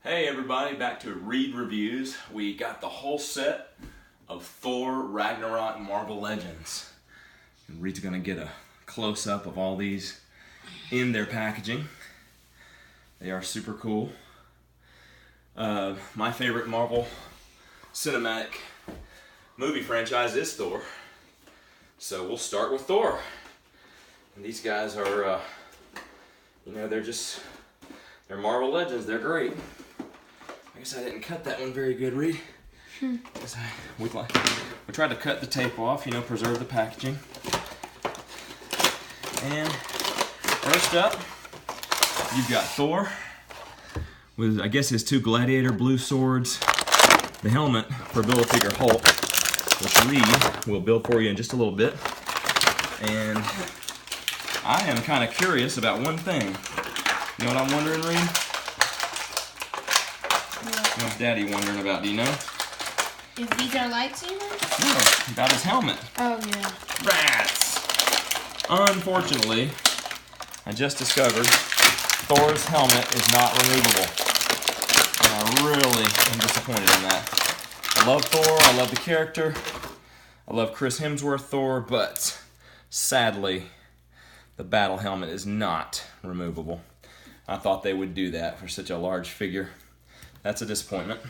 Hey everybody, back to Reid Reviews. We got the whole set of Thor Ragnarok Marvel Legends. And Reid's gonna get a close-up of all these in their packaging. They are super cool. My favorite Marvel cinematic movie franchise is Thor. So we'll start with Thor. And these guys are, they're Marvel Legends, they're great. I guess I didn't cut that one very good, Reid. We tried to cut the tape off, preserve the packaging. And first up, you've got Thor with, I guess, his two Gladiator blue swords, the helmet for Build-A-Figure Hulk, which Reid will build for you in just a little bit. And I am kind of curious about one thing. You know what I'm wondering, Reid? What's Daddy wondering about? Do you know? If these are lightsabers? No, about his helmet. Oh, yeah. Rats! Unfortunately, I just discovered Thor's helmet is not removable. And I really am disappointed in that. I love Thor, I love the character, I love Chris Hemsworth Thor, but sadly, the battle helmet is not removable. I thought they would do that for such a large figure. That's a disappointment.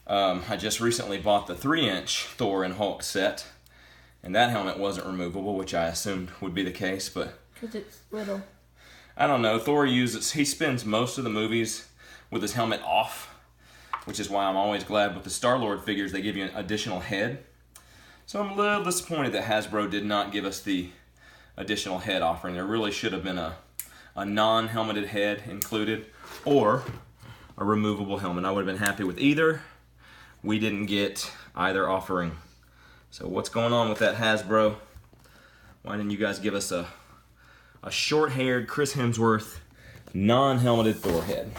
I just recently bought the 3-inch Thor and Hulk set, and that helmet wasn't removable, which I assumed would be the case, but because it's little. I don't know. Thor he spends most of the movies with his helmet off, which is why I'm always glad with the Star-Lord figures they give you an additional head. So I'm a little disappointed that Hasbro did not give us the additional head offering. There really should have been a non-helmeted head included, or a removable helmet. I would have been happy with either. We didn't get either offering. So what's going on with that, Hasbro? Why didn't you guys give us a short-haired Chris Hemsworth non-helmeted Thor head?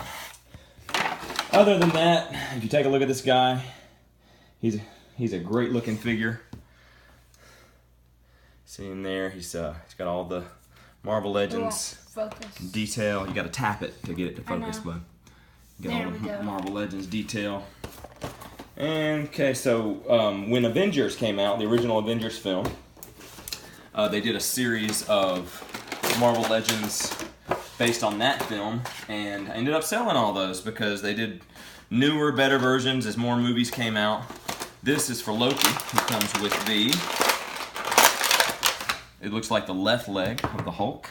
Other than that, if you take a look at this guy, he's a great-looking figure. See him there? He's got all the Marvel Legends detail. You got to tap it to get it to focus, bud. You got all the Marvel Legends detail. And okay, so when Avengers came out, the original Avengers film, they did a series of Marvel Legends based on that film, and I ended up selling all those because they did newer, better versions as more movies came out. This is for Loki, who comes with it looks like the left leg of the Hulk.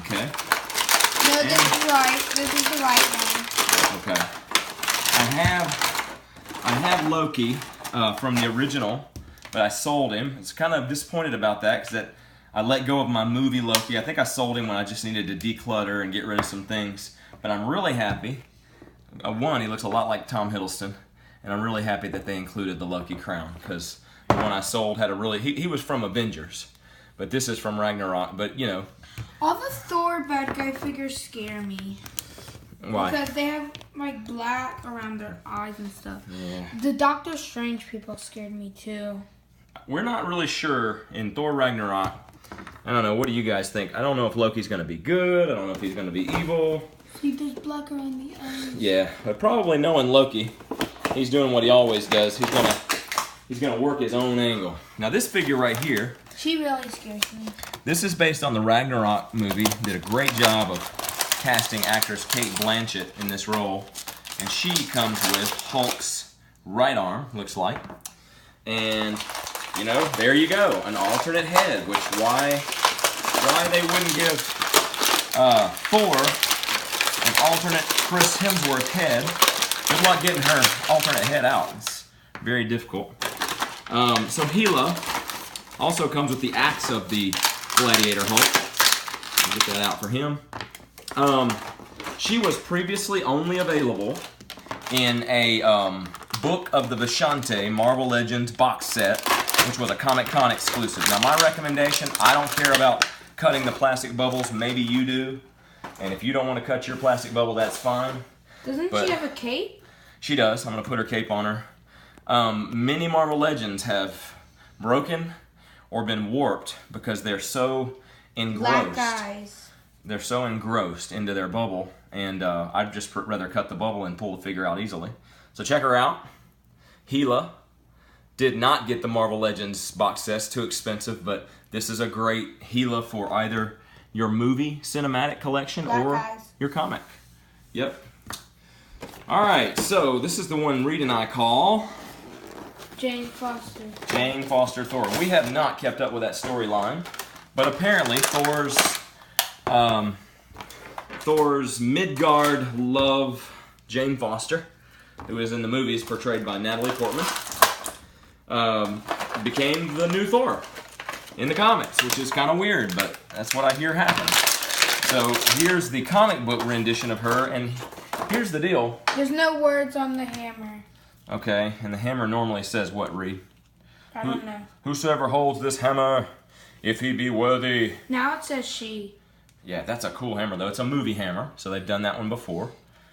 Okay. No, this is right. This is the right one. Okay. I have Loki from the original, but I sold him. I was kind of disappointed about that because I let go of my movie Loki. I think I sold him when I just needed to declutter and get rid of some things. But I'm really happy. One, he looks a lot like Tom Hiddleston, and I'm really happy that they included the Loki crown because the one I sold had he was from Avengers, but this is from Ragnarok. But all the Thor bad guy figures scare me. Why? Because they have like black around their eyes and stuff. Yeah. The Doctor Strange people scared me too. We're not really sure in Thor Ragnarok. I don't know. What do you guys think? I don't know if Loki's going to be good. I don't know if he's going to be evil. See, there's black around the eyes. Yeah, but probably knowing Loki, he's doing what he always does. He's gonna work his own angle. Now this figure right here, she really scares me. This is based on the Ragnarok movie. Did a great job of casting actress Cate Blanchett in this role, and she comes with Hulk's right arm, looks like, and there you go, an alternate head. Which why they wouldn't give Thor an alternate Chris Hemsworth head? Good luck getting her alternate head out. It's very difficult. So Hela also comes with the axe of the Gladiator Hulk. I'll get that out for him. She was previously only available in a Book of the Vashante Marvel Legends box set, which was a Comic-Con exclusive. Now my recommendation, I don't care about cutting the plastic bubbles. Maybe you do. And if you don't want to cut your plastic bubble, that's fine. Doesn't she have a cape? She does. I'm going to put her cape on her. Many Marvel Legends have broken or been warped because they're so engrossed. Black eyes. They're so engrossed into their bubble and I'd just rather cut the bubble and pull the figure out easily. So check her out. Gila. Did not get the Marvel Legends box set, too expensive, but this is a great Gila for either your movie cinematic collection or your comic. Yep. All right, so this is the one Reid and I call Jane Foster. Jane Foster Thor. We have not kept up with that storyline, but apparently Thor's Midgard love, Jane Foster, who is in the movies portrayed by Natalie Portman, became the new Thor in the comics, which is kind of weird, but that's what I hear happened. So here's the comic book rendition of her, and here's the deal. There's no words on the hammer. Okay, and the hammer normally says what, Reid? I don't know. Whosoever holds this hammer, if he be worthy. Now it says she. Yeah, that's a cool hammer, though. It's a movie hammer, so they've done that one before,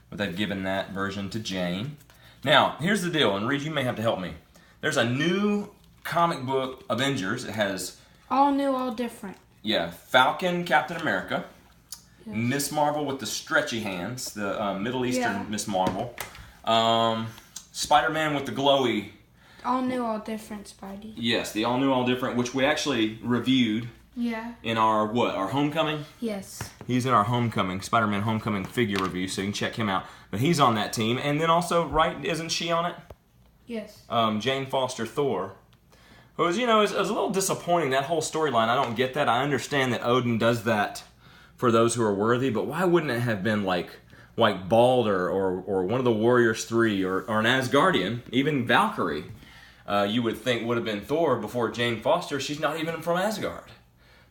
but they've given that version to Jane. Now, here's the deal, and Reid, you may have to help me. There's a new comic book Avengers. It has... all new, all different. Yeah, Falcon, Captain America, yes. Miss Marvel with the stretchy hands, the Middle Eastern Miss Marvel, Spider-Man with the glowy... all new, all different Spidey. Yes, the all new, all different, which we actually reviewed. Yeah. In our, our Homecoming? Yes. He's in our Homecoming, Spider-Man Homecoming figure review, so you can check him out. But he's on that team. And then also, right, isn't she on it? Yes. Jane Foster Thor. It was, it was a little disappointing, that whole storyline. I don't get that. I understand that Odin does that for those who are worthy, but why wouldn't it have been like Balder or one of the Warriors 3 or an Asgardian, even Valkyrie, you would think would have been Thor before Jane Foster. She's not even from Asgard.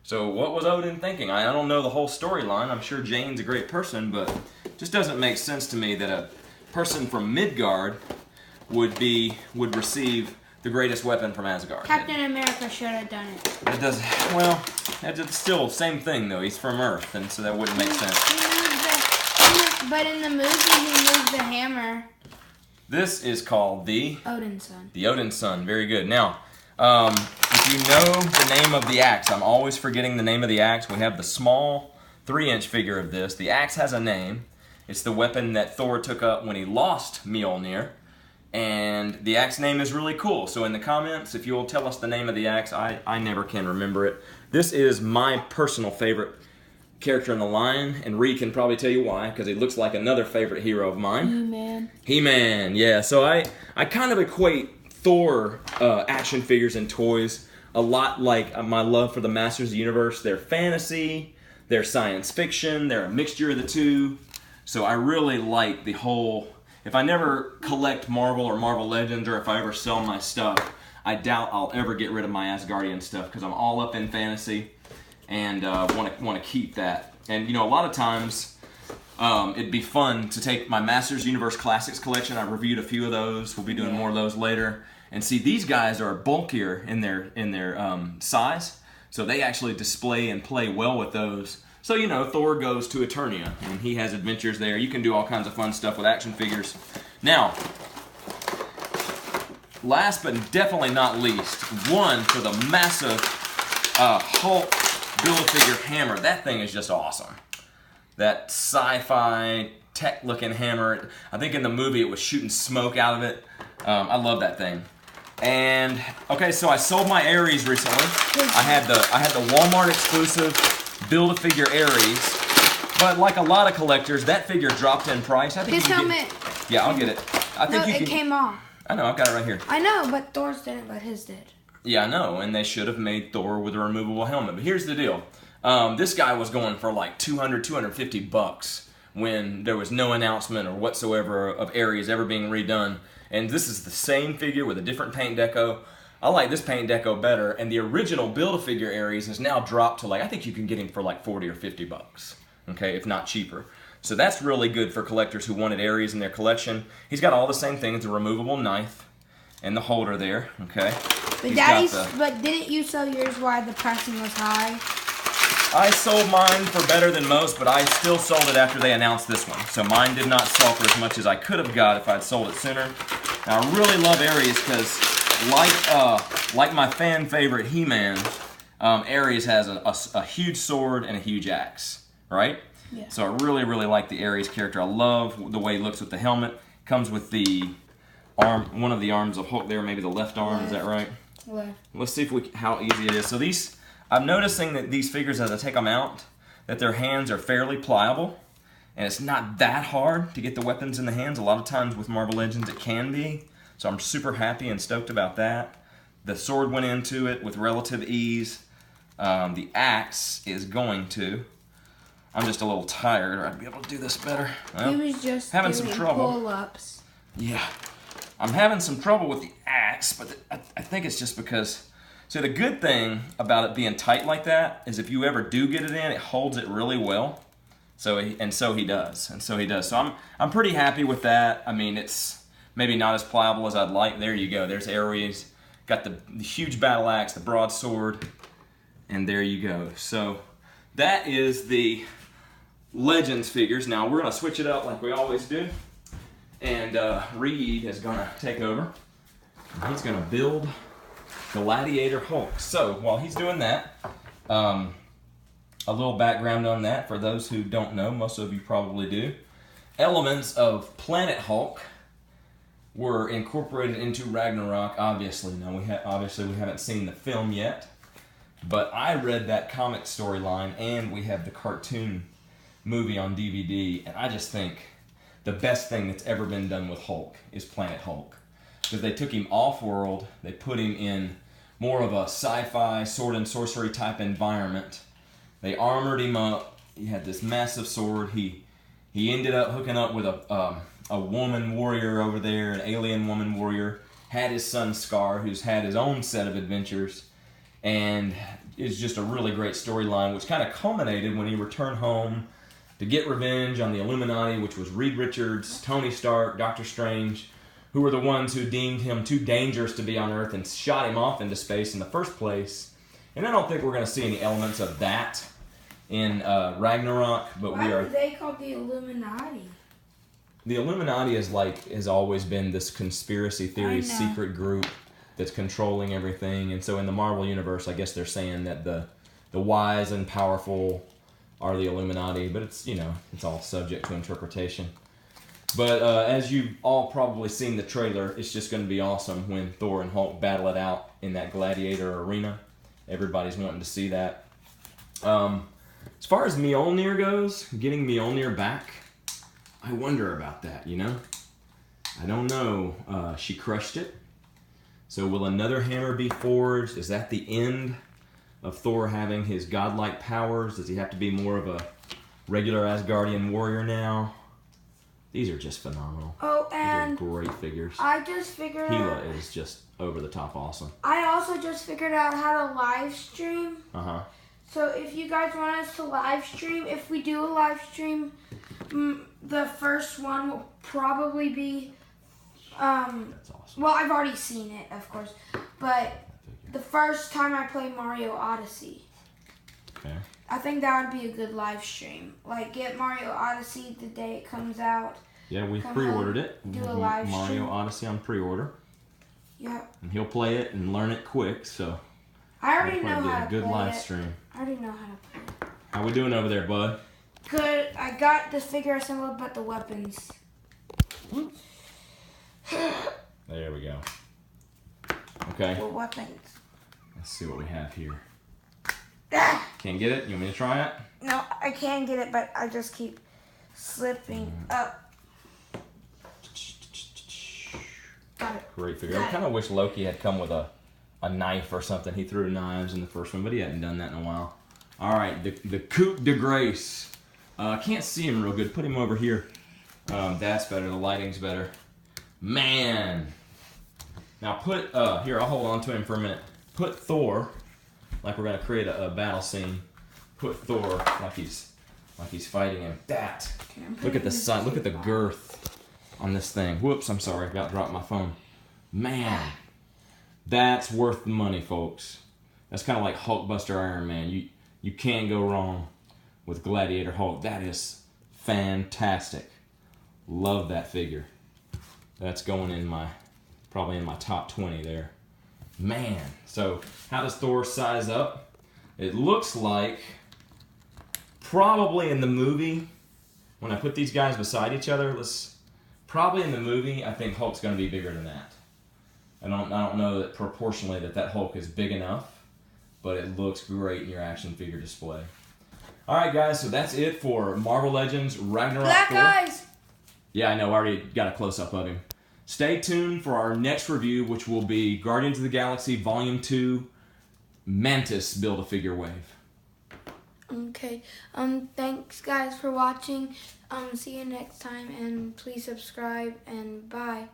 So what was Odin thinking? I don't know the whole storyline. I'm sure Jane's a great person, but it just doesn't make sense to me that a person from Midgard would receive the greatest weapon from Asgard. Captain America should have done it. It does, well, it's still same thing though. He's from Earth, and so that wouldn't make sense. But in the movie, he moved the hammer. This is called the Odin's son. The Odin's son. Very good. Now, if you know the name of the axe, I'm always forgetting the name of the axe. We have the small 3-inch figure of this. The axe has a name. It's the weapon that Thor took up when he lost Mjolnir. And the axe name is really cool. So in the comments, if you'll tell us the name of the axe, I never can remember it. This is my personal favorite character in the line, and Reid can probably tell you why, because he looks like another favorite hero of mine. He-Man. He-Man, yeah. So I kind of equate Thor action figures and toys a lot like my love for the Masters of the Universe. They're fantasy, they're science fiction, they're a mixture of the two. So I really like the whole... If I never collect Marvel or Marvel Legends, or if I ever sell my stuff, I doubt I'll ever get rid of my Asgardian stuff, because I'm all up in fantasy and want to keep that. And a lot of times it'd be fun to take my Masters Universe Classics collection. I reviewed a few of those. We'll be doing more of those later. And see, these guys are bulkier in their size, so they actually display and play well with those. So, Thor goes to Eternia, and he has adventures there. You can do all kinds of fun stuff with action figures. Now, last but definitely not least, one for the massive Hulk Build-A-Figure hammer. That thing is just awesome. That sci-fi tech-looking hammer. I think in the movie it was shooting smoke out of it. I love that thing. And okay, so I sold my Ares recently. I had the Walmart exclusive Build-A-Figure Ares, but like a lot of collectors, that figure dropped in price. I think his helmet. Yeah, I'll get it. I think it came off. I know, I've got it right here. I know, but Thor's didn't, but his did. Yeah, I know, and they should have made Thor with a removable helmet. But here's the deal. This guy was going for like $200, $250 when there was no announcement or whatsoever of Ares ever being redone. And this is the same figure with a different paint deco. I like this paint deco better, and the original Build-A-Figure Ares has now dropped to I think you can get him for like $40 or $50, okay, if not cheaper. So that's really good for collectors who wanted Ares in their collection. He's got all the same things, the removable knife and the holder there, okay. But didn't you sell yours while the pricing was high? I sold mine for better than most, but I still sold it after they announced this one. So mine did not sell for as much as I could have got if I'd sold it sooner. Now I really love Ares because like my fan favorite He-Man, Ares has a huge sword and a huge axe, right? Yeah. So I really, really like the Ares character. I love the way he looks with the helmet. Comes with the arm, one of the arms of Hulk there, maybe the left arm, is that right? Left. Let's see how easy it is. So these, I'm noticing that these figures, as I take them out, that their hands are fairly pliable. And it's not that hard to get the weapons in the hands. A lot of times with Marvel Legends it can be. So I'm super happy and stoked about that. The sword went into it with relative ease. The axe is going to. I'm just a little tired, or I'd be able to do this better. Well, He was just having doing some trouble. pull-ups. Yeah. I'm having some trouble with the axe, but I think it's just because... So the good thing about it being tight like that is if you ever do get it in, it holds it really well. So he does. So I'm pretty happy with that. I mean, it's maybe not as pliable as I'd like. There you go. There's Ares. Got the huge battle axe, the broadsword, and there you go. So that is the Legends figures. Now we're gonna switch it up like we always do, and Reid is gonna take over. He's gonna build Gladiator Hulk. So while he's doing that, a little background on that for those who don't know. Most of you probably do. Elements of Planet Hulk were incorporated into Ragnarok, obviously. Now, we haven't seen the film yet, but I read that comic storyline, and we have the cartoon movie on DVD, and I just think the best thing that's ever been done with Hulk is Planet Hulk. Because they took him off-world, they put him in more of a sci-fi, sword and sorcery type environment. They armored him up. He had this massive sword. He ended up hooking up with a woman warrior over there, an alien woman warrior. Had his son Scar, who's had his own set of adventures, and it's just a really great storyline, which kind of culminated when he returned home to get revenge on the Illuminati, which was Reed Richards, Tony Stark, Doctor Strange, who were the ones who deemed him too dangerous to be on Earth and shot him off into space in the first place. And I don't think we're going to see any elements of that in Ragnarok, but Why are they called the Illuminati? The Illuminati has always been this conspiracy theory secret group that's controlling everything, and so in the Marvel universe, I guess they're saying that the wise and powerful are the Illuminati, but it's it's all subject to interpretation. But as you've all probably seen the trailer, it's just going to be awesome when Thor and Hulk battle it out in that Gladiator arena. Everybody's wanting to see that. As far as Mjolnir goes, getting Mjolnir back, I wonder about that, I don't know. She crushed it. So will another hammer be forged? Is that the end of Thor having his godlike powers? Does he have to be more of a regular Asgardian warrior now? These are just phenomenal. Oh, and these are great figures. I just figured Gila is just over the top awesome. I also just figured out how to live stream. Uh-huh. So if you guys want us to live stream, if we do a live stream, the first one will probably be That's awesome. well, I've already seen it, of course, but the first time I play Mario Odyssey. Okay. I think that would be a good live stream. Like, get Mario Odyssey the day it comes out. Yeah, we pre-ordered it. Do a live Mario stream. Odyssey on pre-order. Yeah. And he'll play it and learn it quick, so I already know it'll how be a to good play live it. stream. I already know how to play it. How we doing over there, bud? Good. I got the figure assembled, but the weapons. There we go. Okay. The weapons. Let's see what we have here. Ah! Can't get it? You want me to try it? No, I can get it, but I just keep slipping up. Got it. Great figure. I kind of wish Loki had come with a knife or something. He threw knives in the first one, but he hadn't done that in a while. All right, the Coupe de Grace. I can't see him real good. Put him over here. That's better. The lighting's better. Man. Now put, here, I'll hold on to him for a minute. Put Thor, like we're going to create a battle scene. Put Thor like he's fighting him. That. Look at the size. Look at the girth on this thing. Whoops, I'm sorry. I about dropped my phone. Man. That's worth the money, folks. That's kind of like Hulkbuster Iron Man. You can't go wrong with Gladiator Hulk. That is fantastic. Love that figure. That's going in probably in my top 20 there. Man. So how does Thor size up? It looks like Probably in the movie, when I put these guys beside each other, probably in the movie, I think Hulk's going to be bigger than that. I don't know that proportionally that Hulk is big enough, but it looks great in your action figure display. All right, guys, so that's it for Marvel Legends Ragnarok Black Thor. eyes. Yeah, I know. I already got a close-up of him. Stay tuned for our next review, which will be Guardians of the Galaxy Volume 2, Mantis Build-A-Figure Wave. Okay. Thanks, guys, for watching. See you next time, and please subscribe, and bye.